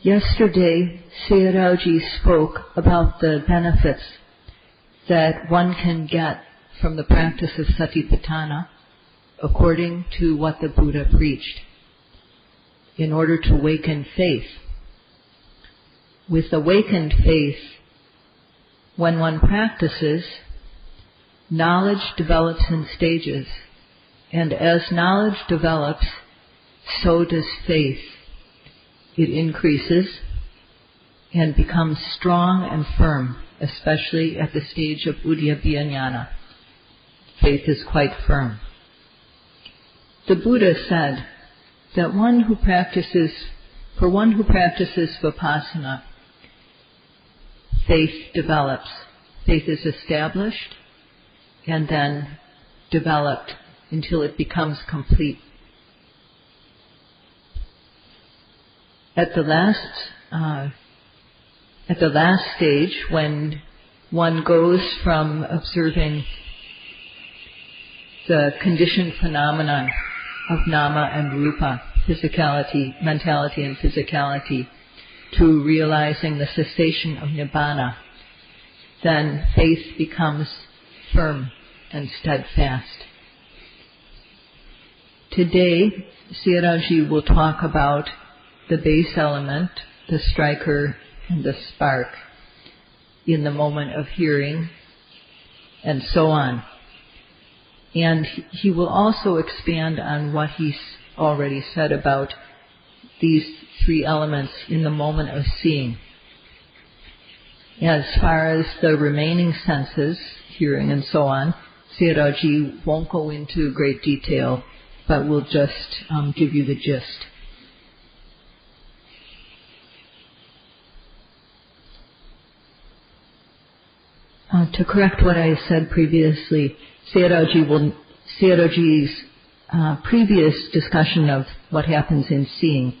Yesterday, Sayadaw spoke about the benefits that one can get from the practice of Satipatthana according to what the Buddha preached in order to awaken faith. With awakened faith, when one practices, knowledge develops in stages, and as knowledge develops, so does faith. It increases and becomes strong and firm, especially at the stage of Uddiyabbiya Jnana. Faith is quite firm. The Buddha said that for one who practices Vipassana, faith develops. Faith is established and then developed until it becomes complete. At the last stage, when one goes from observing the conditioned phenomenon of nama and rupa, physicality, mentality and physicality, to realizing the cessation of nibbana, then faith becomes firm and steadfast. Today, Sayadaw will talk about the base element, the striker, and the spark in the moment of hearing, and so on. And he will also expand on what he's already said about these three elements in the moment of seeing. As far as the remaining senses, hearing and so on, Sayadaw won't go into great detail, but will just give you the gist. To correct what I said previously, Sayadaw's previous discussion of what happens in seeing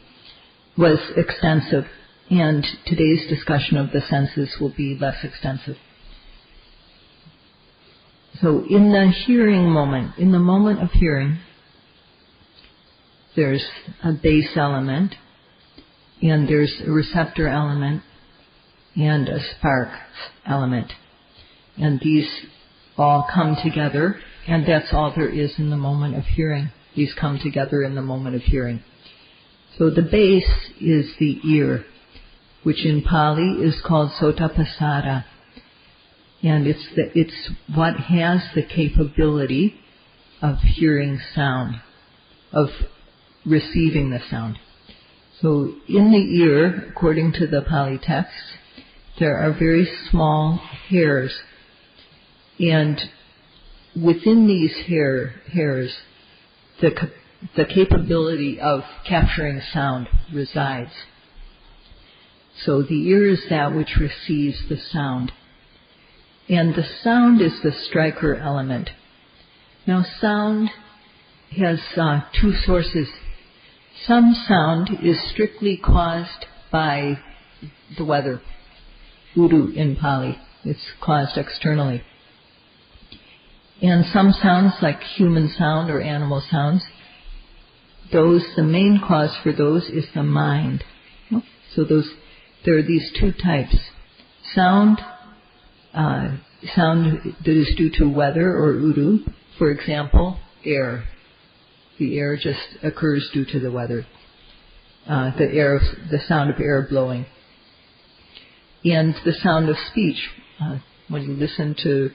was extensive, and today's discussion of the senses will be less extensive. So in the hearing moment, in the moment of hearing, there's a base element, and there's a receptor element, and a spark element. And these all come together, and that's all there is in the moment of hearing. These come together in the moment of hearing. So the base is the ear, which in Pali is called sotapassada. And it's what has the capability of hearing sound, of receiving the sound. So in the ear, according to the Pali text, there are very small hairs. And within these hairs, the capability of capturing sound resides. So the ear is that which receives the sound. And the sound is the striker element. Now sound has two sources. Some sound is strictly caused by the weather. Udu in Pali. It's caused externally. And some sounds, like human sound or animal sounds, the main cause for those is the mind. So there are these two types. Sound that is due to weather or udu. For example, air. The air just occurs due to the weather. The sound of air blowing. And the sound of speech. When you listen to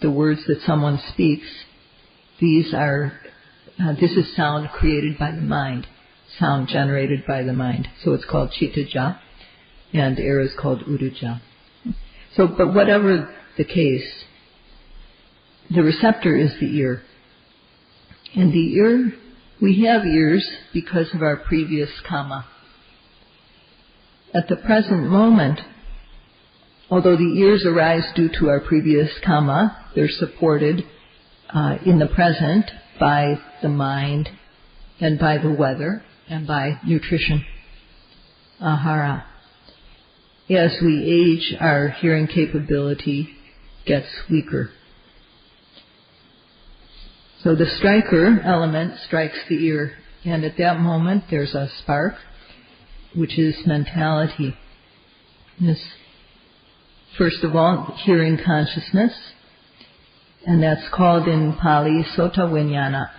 the words that someone speaks, this is sound created by the mind, sound generated by the mind. So it's called chittaja, and air is called udaja. So, but whatever the case, the receptor is the ear. And the ear, we have ears because of our previous karma. At the present moment, although the ears arise due to our previous karma, they're supported in the present by the mind and by the weather and by nutrition, ahara. As we age, our hearing capability gets weaker. So the striker element strikes the ear, and at that moment there's a spark, which is mentality. This, first of all, hearing consciousness, and that's called in Pali Sota Vijnana,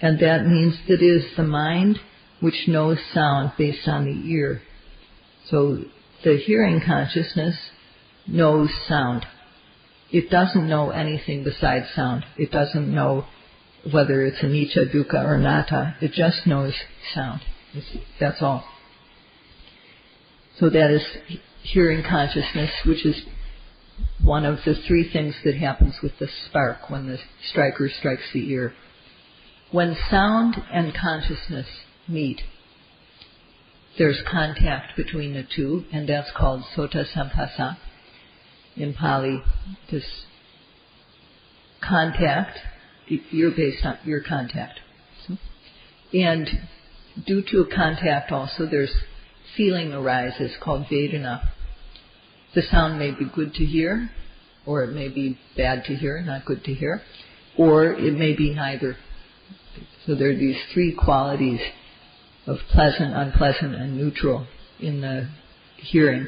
and that means that it is the mind which knows sound based on the ear. So the hearing consciousness knows sound. It doesn't know anything besides sound. It doesn't know whether it's anicca, dukkha, or anatta. It just knows sound. That's all. So that is hearing consciousness, which is one of the three things that happens with the spark when the striker strikes the ear. When sound and consciousness meet, there's contact between the two, and that's called sota sampasa. In Pali, this contact, you're based on your contact. And due to contact also, there's feeling arises called Vedana. The sound may be good to hear, or it may be bad to hear, not good to hear, or it may be neither. So there are these three qualities of pleasant, unpleasant, and neutral in the hearing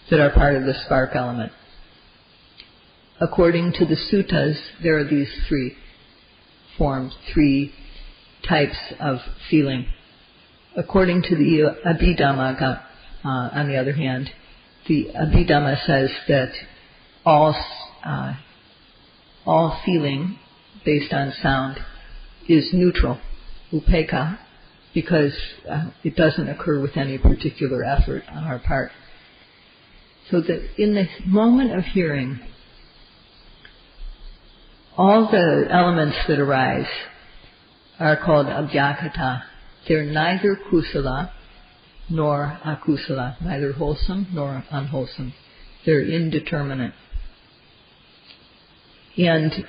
that are part of the spark element. According to the suttas, there are these three forms, three types of feeling. According to the Abhidhamma, on the other hand, the Abhidhamma says that all feeling based on sound is neutral, upekkha, because it doesn't occur with any particular effort on our part. So that in the moment of hearing, all the elements that arise are called abhyakata. They're neither kusala nor akusala, neither wholesome nor unwholesome. They're indeterminate. And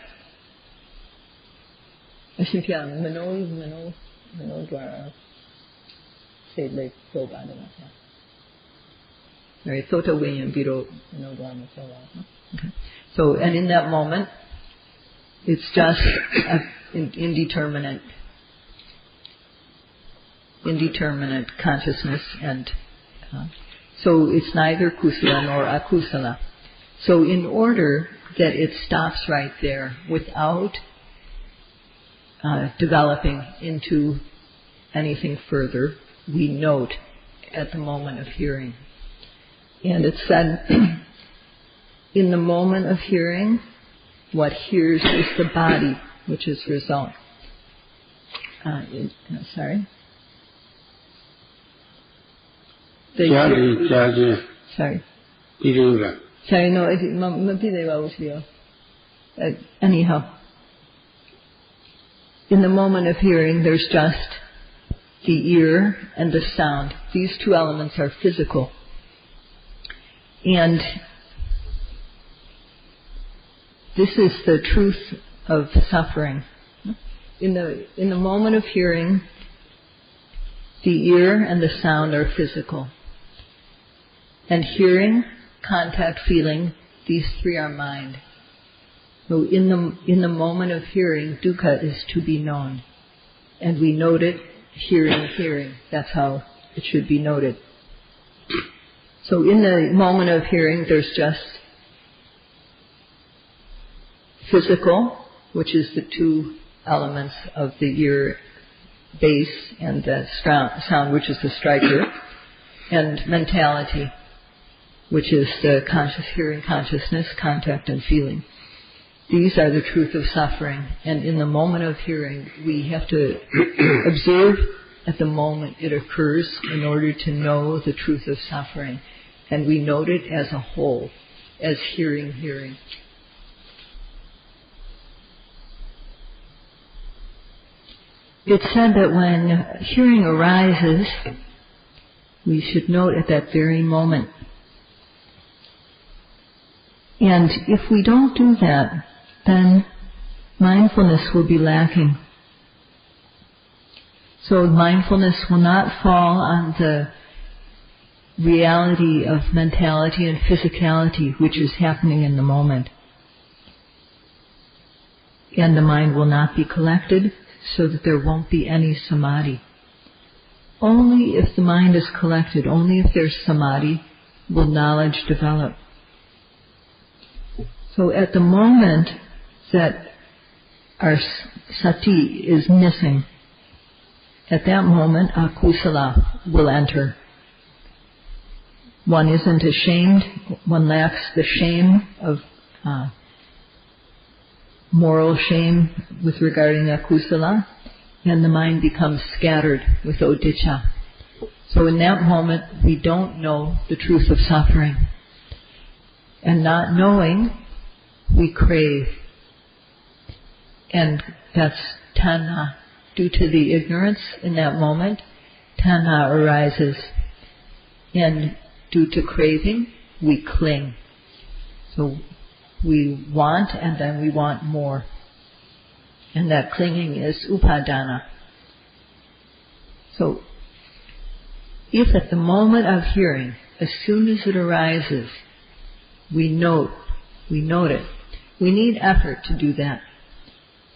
so, and in that moment, it's just indeterminate consciousness, and so it's neither kusala nor akusala. So in order that it stops right there without developing into anything further, we note at the moment of hearing. And it's said, in the moment of hearing, what hears is the body, which is result. Sorry. Sorry. Sorry, no, anyhow. In the moment of hearing, there's just the ear and the sound. These two elements are physical. And this is the truth of suffering. In the moment of hearing, the ear and the sound are physical. And hearing, contact, feeling, these three are mind. So in the moment of hearing, dukkha is to be known. And we note it, hearing. That's how it should be noted. So in the moment of hearing, there's just physical, which is the two elements of the ear base, and the sound, which is the striker, and mentality, which is the hearing consciousness, contact, and feeling. These are the truth of suffering, and in the moment of hearing, we have to observe at the moment it occurs in order to know the truth of suffering, and we note it as a whole, as hearing. It's said that when hearing arises, we should note at that very moment. And if we don't do that, then mindfulness will be lacking. So mindfulness will not fall on the reality of mentality and physicality which is happening in the moment. And the mind will not be collected, so that there won't be any samadhi. only if the mind is collected, only if there's samadhi, will knowledge develop. So at the moment that our sati is missing, at that moment akusala will enter. One isn't ashamed, one lacks the shame of moral shame with regarding akusala, and the mind becomes scattered with odicca. So in that moment we don't know the truth of suffering. And not knowing, we crave. And that's tanha. Due to the ignorance in that moment, tanha arises. And due to craving, we cling. So we want and then we want more. And that clinging is upadana. So if at the moment of hearing, as soon as it arises, we note it, we need effort to do that.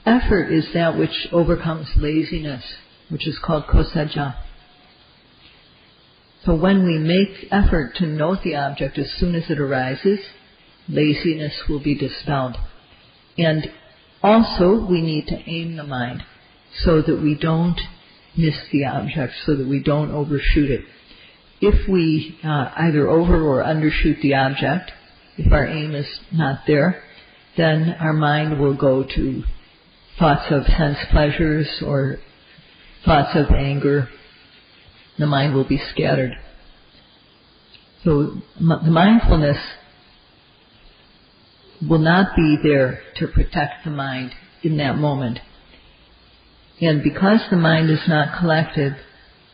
Effort is that which overcomes laziness, which is called kosaja. So when we make effort to note the object as soon as it arises, laziness will be dispelled. And also we need to aim the mind so that we don't miss the object, so that we don't overshoot it. If we either over or undershoot the object, if our aim is not there, then our mind will go to thoughts of sense pleasures or thoughts of anger. The mind will be scattered. So the mindfulness will not be there to protect the mind in that moment. And because the mind is not collected,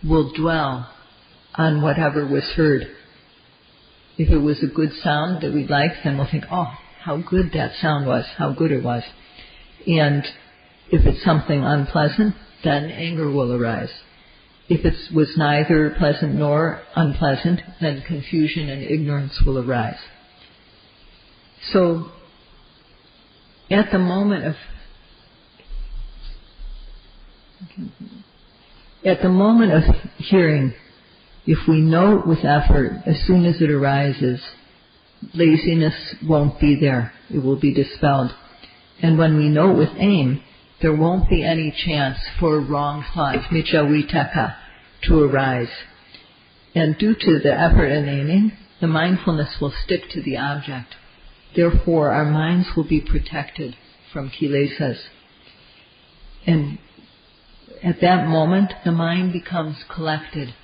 we'll dwell on whatever was heard. If it was a good sound that we liked, then we'll think, oh, how good that sound was, how good it was. And if it's something unpleasant, then anger will arise. If it was neither pleasant nor unpleasant, then confusion and ignorance will arise. So, at the moment of hearing, if we note with effort, as soon as it arises, laziness won't be there. It will be dispelled. And when we note with aim, there won't be any chance for wrong thoughts, micca vitaka, to arise. And due to the effort in aiming, the mindfulness will stick to the object. Therefore, our minds will be protected from kilesas. And at that moment, the mind becomes collected,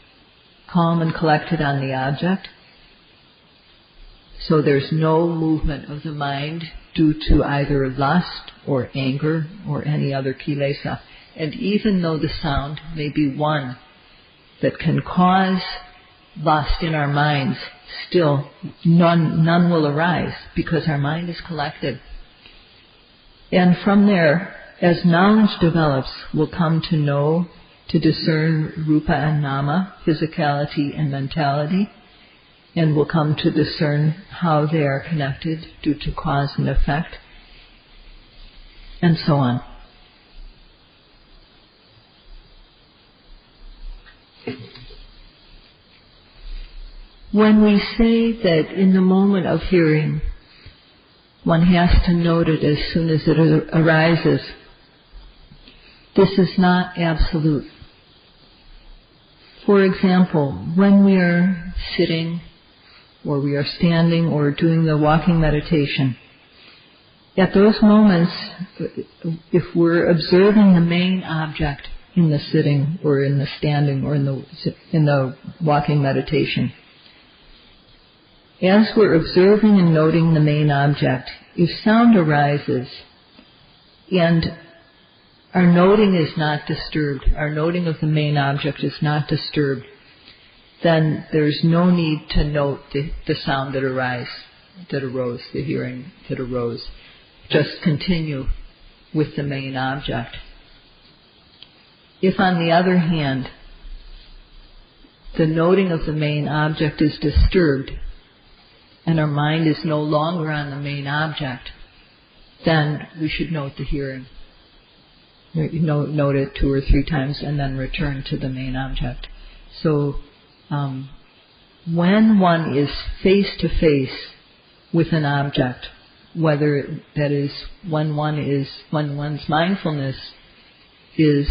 calm and collected on the object. So there's no movement of the mind due to either lust or anger or any other kilesa. And even though the sound may be one that can cause lust in our minds, still none will arise because our mind is collected. And from there, as knowledge develops, we'll come to know, to discern rupa and nama, physicality and mentality, and we'll come to discern how they are connected due to cause and effect, and so on. When we say that in the moment of hearing, one has to note it as soon as it arises, this is not absolute. For example, when we are sitting, or we are standing, or doing the walking meditation, at those moments, if we're observing the main object in the sitting, or in the standing, or in the walking meditation, as we're observing and noting the main object, if sound arises and our noting is not disturbed, our noting of the main object is not disturbed, then there's no need to note the sound that arose, the hearing that arose. Just continue with the main object. If, on the other hand, the noting of the main object is disturbed, and our mind is no longer on the main object, then we should note the hearing. Note it 2 or 3 times and then return to the main object. So when one is face to face with an object, whether that is when one's mindfulness is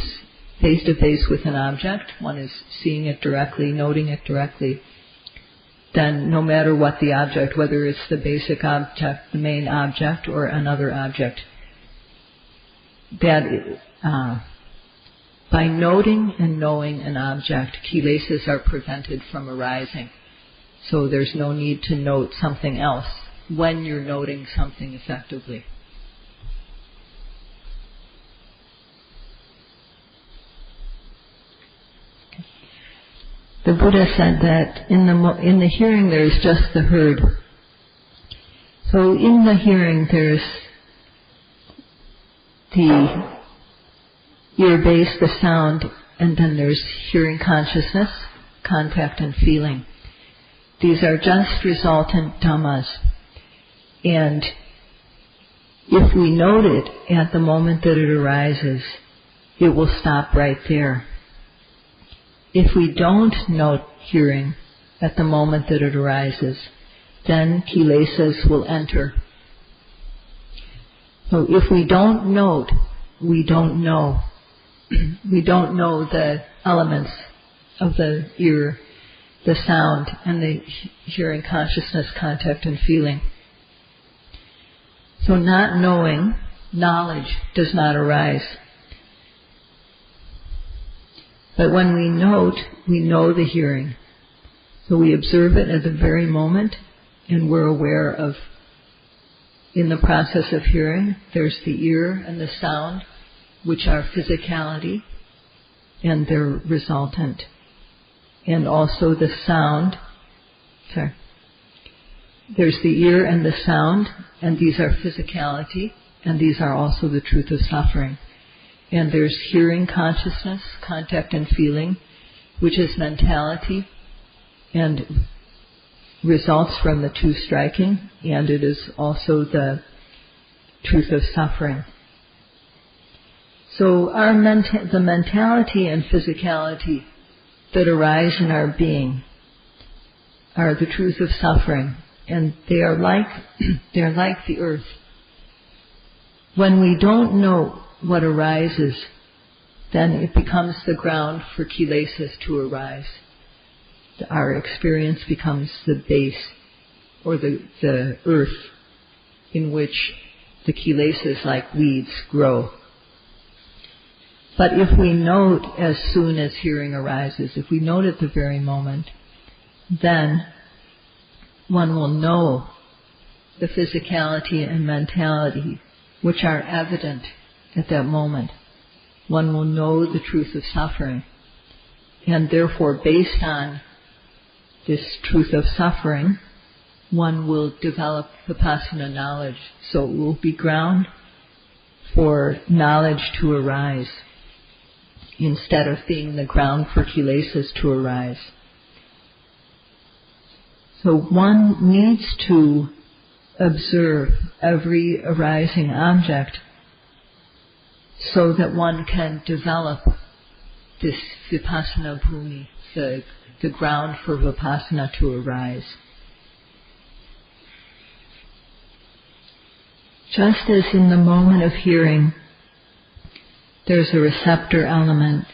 face to face with an object, one is seeing it directly, noting it directly, then no matter what the object, whether it's the basic object, the main object, or another object, that by noting and knowing an object, kilesas are prevented from arising. So there's no need to note something else when you're noting something effectively. The Buddha said that in the hearing there is just the heard. So in the hearing there's the ear base, the sound, and then there's hearing consciousness, contact and feeling. These are just resultant dhammas. And if we note it at the moment that it arises, it will stop right there. If we don't note hearing at the moment that it arises, then kilesas will enter. So if we don't note, we don't know. We don't know the elements of the ear, the sound, and the hearing consciousness, contact and feeling. So not knowing, knowledge does not arise. But when we note, we know the hearing. So we observe it at the very moment, and we're aware of, in the process of hearing, there's the ear and the sound, which are physicality, and they're resultant. And also the sound, there's the ear and the sound, and these are physicality, and these are also the truth of suffering. And there's hearing consciousness, contact and feeling, which is mentality, and results from the two striking, and it is also the truth of suffering. So the mentality and physicality that arise in our being are the truth of suffering, and they are like the earth. When we don't know what arises, then it becomes the ground for kilesas to arise. Our experience becomes the base, or the earth, in which the kilesas like weeds grow. But if we note as soon as hearing arises, if we note at the very moment, then one will know the physicality and mentality which are evident at that moment. One will know the truth of suffering, and therefore based on this truth of suffering, one will develop Vipassana knowledge. So it will be ground for knowledge to arise, instead of being the ground for kilesas to arise. So one needs to observe every arising object so that one can develop this Vipassana bhumi, the ground for Vipassana to arise. Just as in the moment of hearing, there's a receptor element,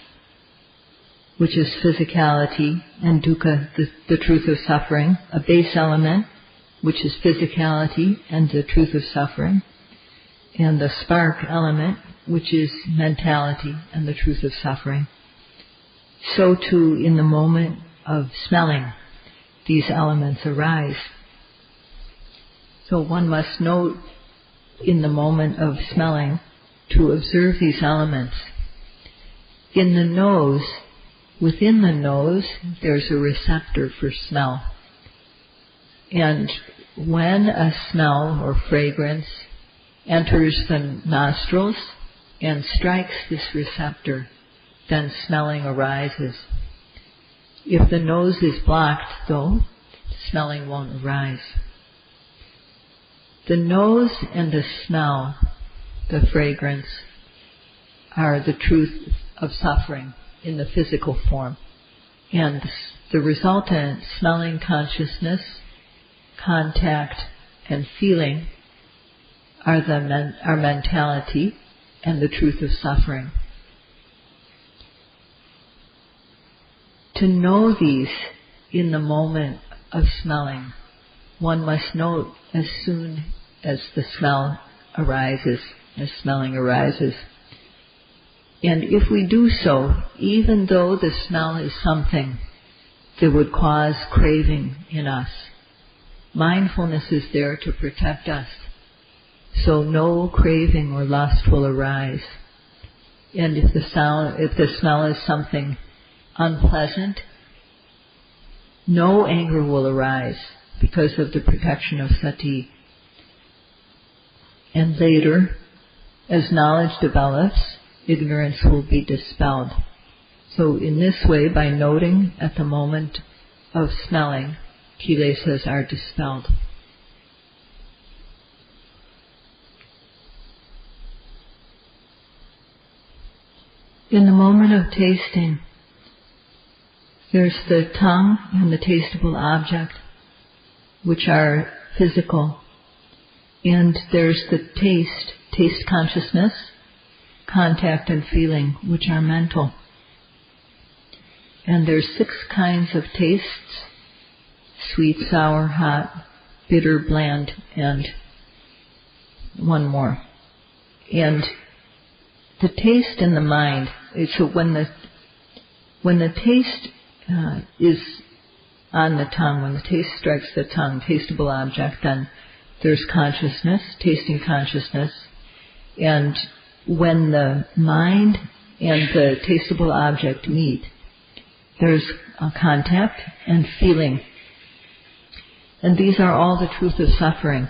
which is physicality, and dukkha, the truth of suffering, a base element, which is physicality and the truth of suffering, and the spark element, which is mentality and the truth of suffering. So too, in the moment of smelling, these elements arise. So one must note in the moment of smelling to observe these elements. In the nose, within the nose, there's a receptor for smell. And when a smell or fragrance enters the nostrils and strikes this receptor, then smelling arises. If the nose is blocked, though, smelling won't arise. The nose and the smell, the fragrance, are the truth of suffering in the physical form. And the resultant smelling consciousness, contact, and feeling are our mentality and the truth of suffering. To know these in the moment of smelling, one must note as soon as the smell arises, as smelling arises. And if we do so, even though the smell is something that would cause craving in us, mindfulness is there to protect us, so no craving or lust will arise. And if the smell is something unpleasant, no anger will arise because of the protection of sati. And later, as knowledge develops, ignorance will be dispelled. So in this way, by noting at the moment of smelling, kilesas are dispelled. In the moment of tasting, there's the tongue and the tasteable object, which are physical. And there's the taste consciousness, contact and feeling, which are mental. And there's 6 kinds of tastes: sweet, sour, hot, bitter, bland, and one more. And the taste in the mind, so when the taste is on the tongue, when the taste strikes the tongue, tasteable object, then there's consciousness, tasting consciousness. And when the mind and the tasteable object meet, there's contact and feeling. And these are all the truth of suffering.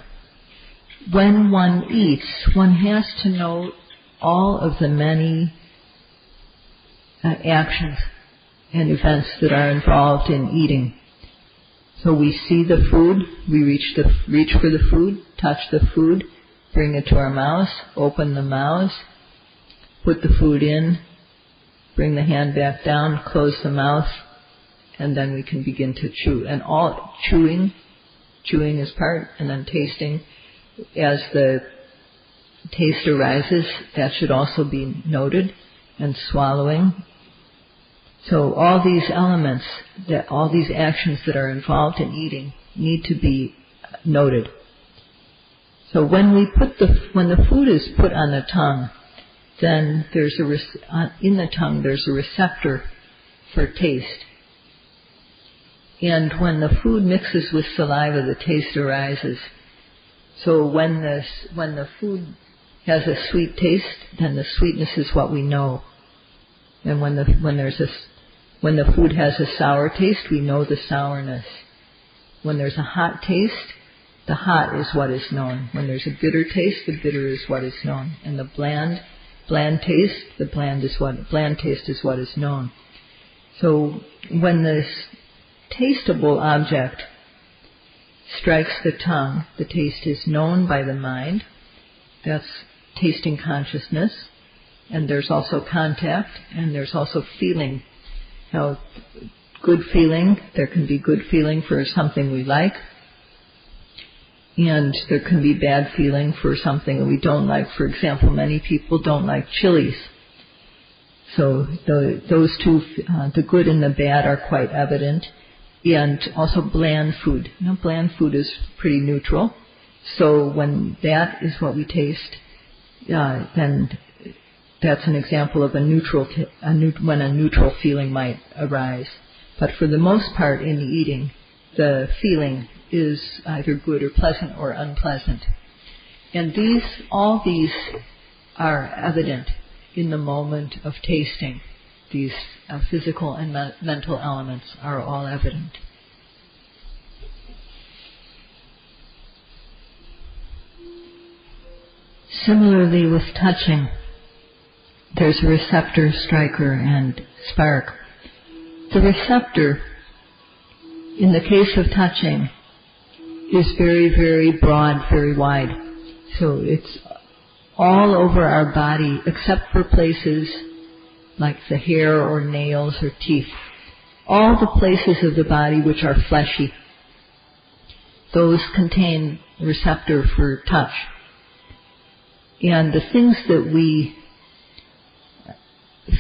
When one eats, one has to know all of the many actions and events that are involved in eating. So we see the food, we reach for the food, touch the food, bring it to our mouths, open the mouths, put the food in, bring the hand back down, close the mouth, and then we can begin to chew. And all chewing is part, and then tasting. As the taste arises, that should also be noted, and swallowing. So all these elements, all these actions that are involved in eating need to be noted. So when the food is put on the tongue, then in the tongue there's a receptor for taste. And when the food mixes with saliva, the taste arises. So when the food has a sweet taste, then the sweetness is what we know. And when the food has a sour taste, we know the sourness. When there's a hot taste, the hot is what is known. When there's a bitter taste, the bitter is what is known. And the bland taste, the bland taste is what is known. So when this tasteable object strikes the tongue, the taste is known by the mind. That's tasting consciousness. And there's also contact, and there's also feeling. Now, good feeling, there can be good feeling for something we like, and there can be bad feeling for something that we don't like. For example, many people don't like chilies. So those two, the good and the bad, are quite evident. And also bland food. Now, bland food is pretty neutral. So when that is what we taste, then that's an example of when a neutral feeling might arise. But for the most part in the eating, the feeling is either good or pleasant or unpleasant. And all these are evident in the moment of tasting. These physical and mental elements are all evident. Similarly with touching, there's a receptor, striker, and spark. The receptor, in the case of touching, is very, very broad, very wide. So it's all over our body, except for places like the hair or nails or teeth. all the places of the body which are fleshy, those contain receptor for touch. And the things that we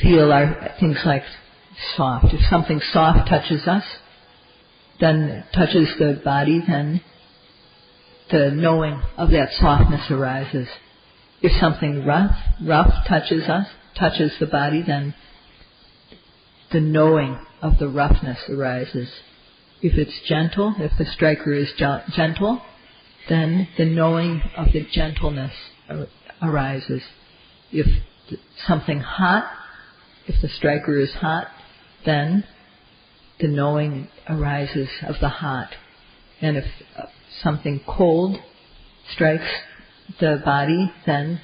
feel are things like soft. If something soft touches us, then touches the body, then the knowing of that softness arises. If something rough touches us, touches the body, then the knowing of the roughness arises. If it's gentle, if the striker is gentle, then the knowing of the gentleness arises. If something hot, if the striker is hot, then the knowing arises of the hot. And if something cold strikes the body, then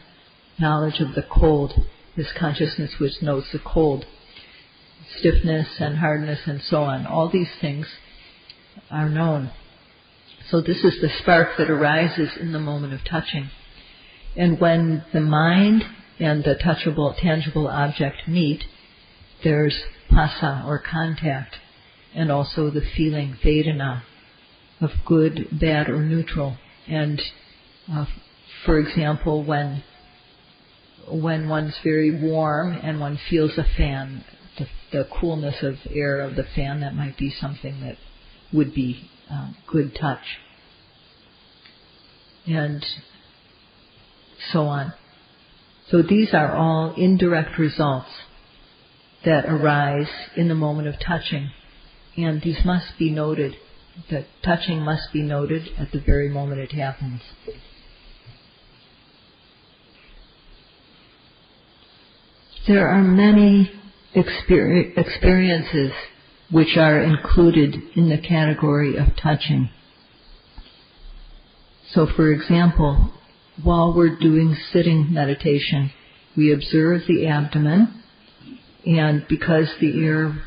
knowledge of the cold, this consciousness which knows the cold, stiffness and hardness and so on. All these things are known. So this is the spark that arises in the moment of touching. And when the mind and the touchable, tangible object meet, there's phassa, or contact, and also the feeling, vedana, of good, bad, or neutral. And for example, when one's very warm and one feels a fan, the coolness of air of the fan, that might be something that would be good touch. And so on. So these are all indirect results that arise in the moment of touching. And these must be noted. The touching must be noted at the very moment it happens. There are many experiences which are included in the category of touching. So for example, while we're doing sitting meditation, we observe the abdomen, and because the air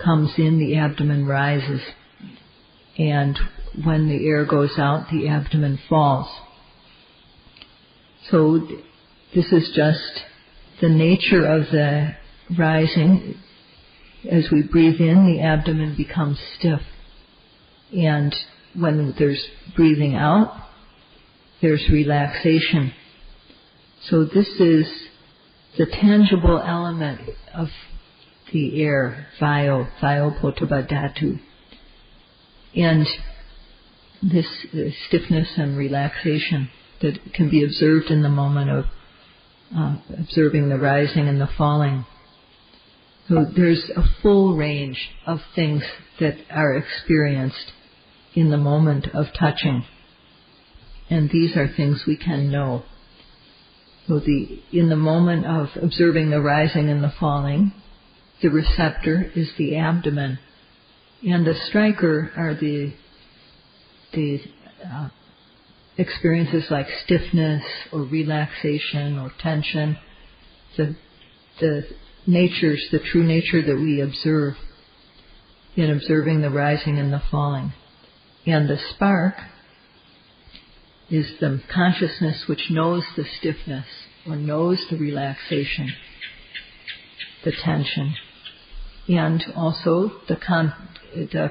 comes in, the abdomen rises. And when the air goes out, the abdomen falls. So this is just the nature of the rising. As we breathe in, the abdomen becomes stiff. And when there's breathing out, there's relaxation. So this is the tangible element of the air, vayo pottabha dhatu. And this stiffness and relaxation that can be observed in the moment of observing the rising and the falling. So there's a full range of things that are experienced in the moment of touching. And these are things we can know. So in the moment of observing the rising and the falling, the receptor is the abdomen. And the striker are the experiences like stiffness or relaxation or tension, the natures, the true nature that we observe in observing the rising and the falling. And the spark is the consciousness which knows the stiffness or knows the relaxation, the tension, and also the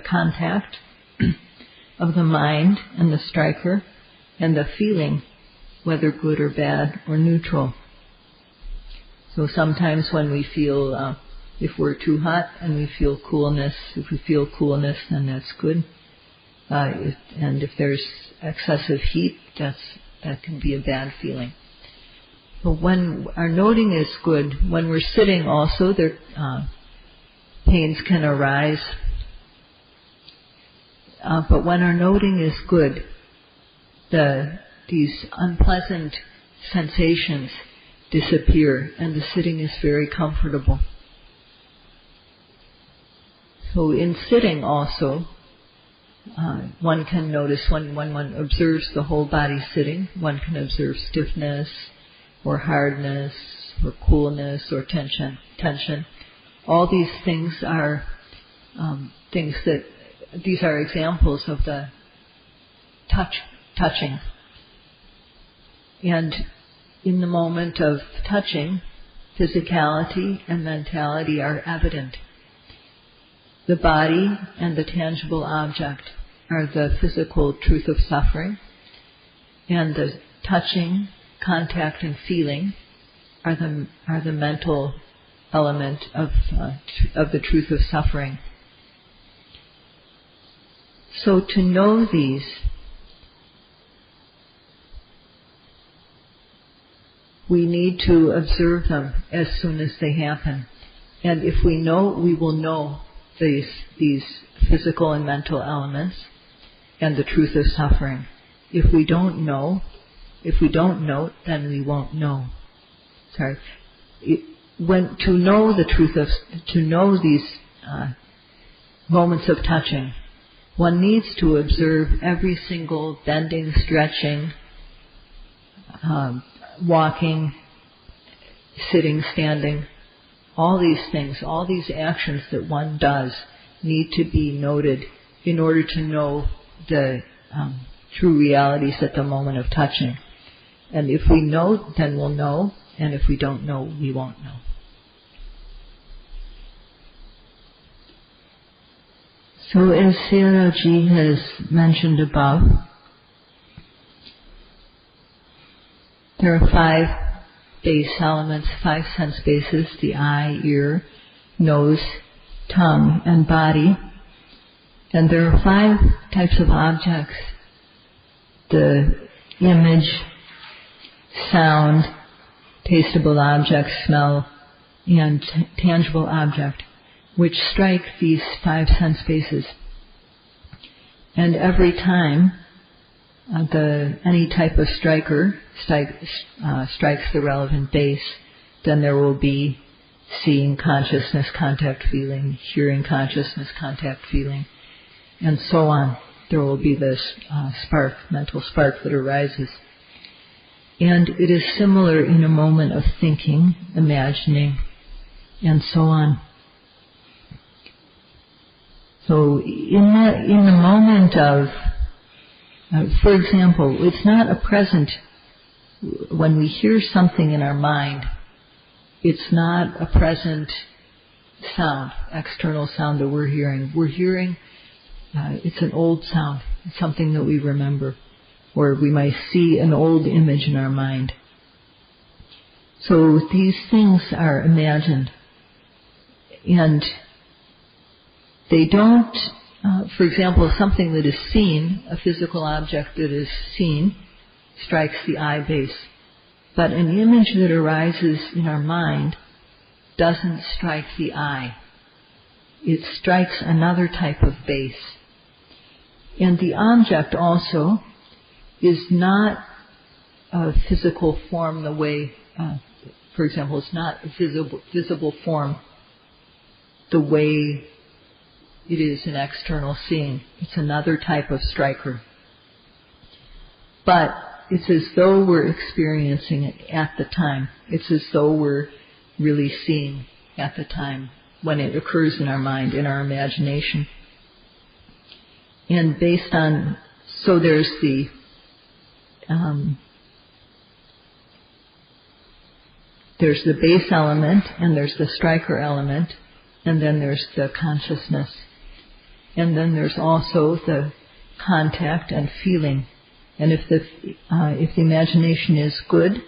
contact of the mind and the striker and the feeling, whether good or bad or neutral. So sometimes when we feel, if we're too hot and we feel coolness, if we feel coolness, then that's good. And if there's excessive heat, that can be a bad feeling. But when our noting is good, when we're sitting also, there pains can arise. But when our noting is good, these unpleasant sensations disappear, and the sitting is very comfortable. So in sitting also, one can notice when one observes the whole body sitting, one can observe stiffness or hardness or coolness or tension. All these things are these are examples of the touching. And in the moment of touching, physicality and mentality are evident. The body and the tangible object are the physical truth of suffering, and the touching, contact, and feeling are the mental element of the truth of suffering. So to know these, we need to observe them as soon as they happen. And if we know, we will know these physical and mental elements and the truth of suffering. If we don't know, then we won't know. To know these moments of touching, one needs to observe every single bending, stretching, walking, sitting, standing. All these things, all these actions that one does need to be noted in order to know the true realities at the moment of touching. And if we know, then we'll know, and if we don't know, we won't know. So as Sayadaw ji has mentioned above, there are 5 base elements, 5 sense bases: the eye, ear, nose, tongue, and body. And there are 5 types of objects: the image, sound, tasteable object, smell, and tangible object, which strike these 5 sense bases. And every time any type of striker strikes the relevant base, then there will be seeing consciousness, contact, feeling, hearing consciousness, contact, feeling, and so on. There will be this mental spark that arises. And it is similar in a moment of thinking, imagining, and so on. So in the moment of, for example, it's not a present, when we hear something in our mind, it's not a present sound, external sound that we're hearing. We're hearing, it's an old sound, it's something that we remember, or we might see an old image in our mind. So these things are imagined, and they don't, for example, something that is seen, a physical object that is seen, strikes the eye base. But an image that arises in our mind doesn't strike the eye. It strikes another type of base. And the object also is not a physical form the way, for example, it's not a visible form the way it is an external seeing. It's another type of striker. But it's as though we're experiencing it at the time. It's as though we're really seeing at the time when it occurs in our mind, in our imagination. And based on, so there's the base element, and there's the striker element, and then there's the consciousness. And then there's also the contact and feeling. And if the imagination is good,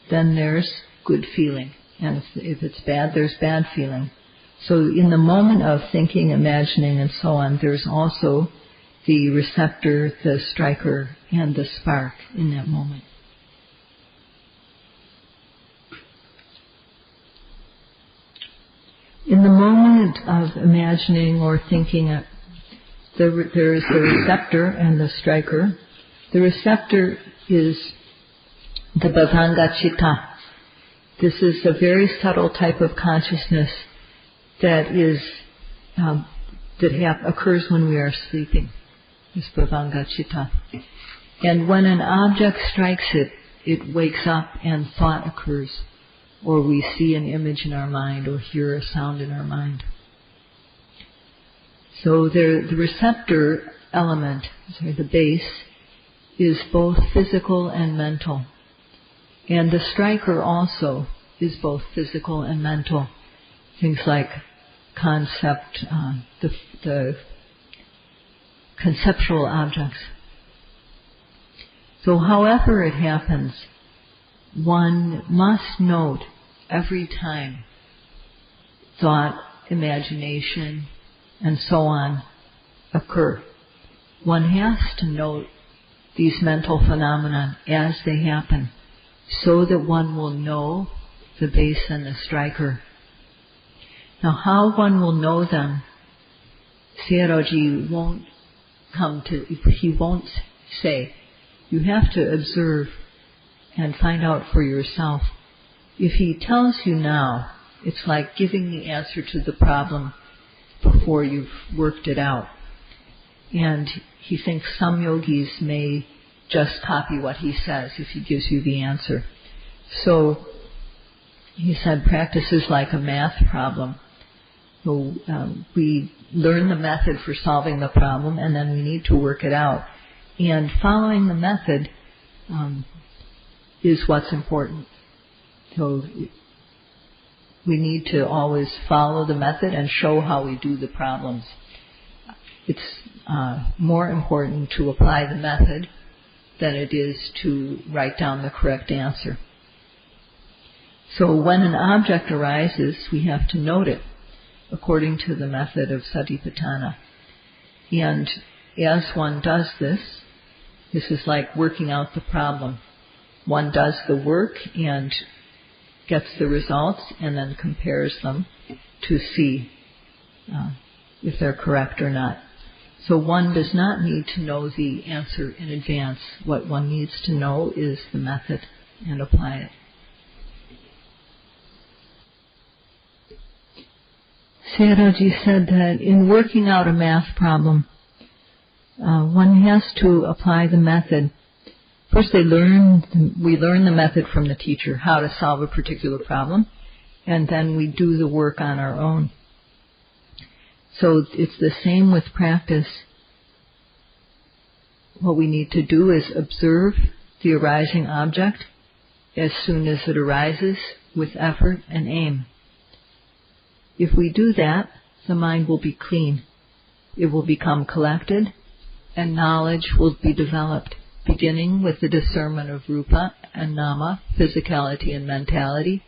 then there's good feeling. And if it's bad, there's bad feeling. So in the moment of thinking, imagining, and so on, there's also the receptor, the striker, and the spark in that moment. In the moment of imagining or thinking, there is the receptor and the striker. The receptor is the bhavanga citta. This is a very subtle type of consciousness that occurs when we are sleeping. This bhavanga citta. And when an object strikes it, it wakes up and thought occurs, or we see an image in our mind, or hear a sound in our mind. So the receptor element, the base, is both physical and mental. And the striker also is both physical and mental. Things like concept, the conceptual objects. So however it happens, one must note every time thought, imagination, and so on occur. One has to note these mental phenomena as they happen, so that one will know the base and the striker. Now, how one will know them, Sayadaw won't he won't say. You have to observe and find out for yourself. If he tells you now, it's like giving the answer to the problem before you've worked it out. And he thinks some yogis may just copy what he says if he gives you the answer. So he said practice is like a math problem. So we learn the method for solving the problem, and then we need to work it out. And following the method is what's important. So we need to always follow the method and show how we do the problems. It's more important to apply the method than it is to write down the correct answer. So when an object arises, we have to note it according to the method of Satipatthana. And as one does this is like working out the problem. One does the work and gets the results and then compares them to see if they're correct or not. So one does not need to know the answer in advance. What one needs to know is the method and apply it. Sayadaw said that in working out a math problem, one has to apply the method. First we learn the method from the teacher, how to solve a particular problem, and then we do the work on our own. So it's the same with practice. What we need to do is observe the arising object as soon as it arises with effort and aim. If we do that, the mind will be clean. It will become collected, and knowledge will be developed, beginning with the discernment of rupa and nama, physicality and mentality,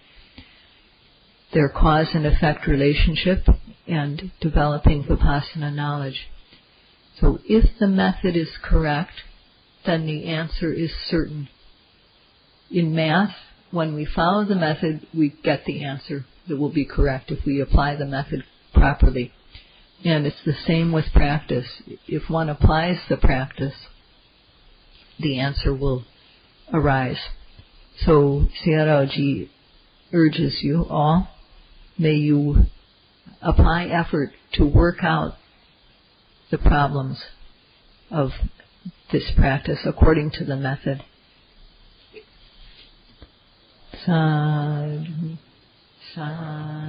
their cause and effect relationship, and developing Vipassana knowledge. So if the method is correct, then the answer is certain. In math, when we follow the method, we get the answer that will be correct if we apply the method properly. And it's the same with practice. If one applies the practice, the answer will arise. So Sayadaw urges you all, may you apply effort to work out the problems of this practice according to the method. Sadhu, sadhu.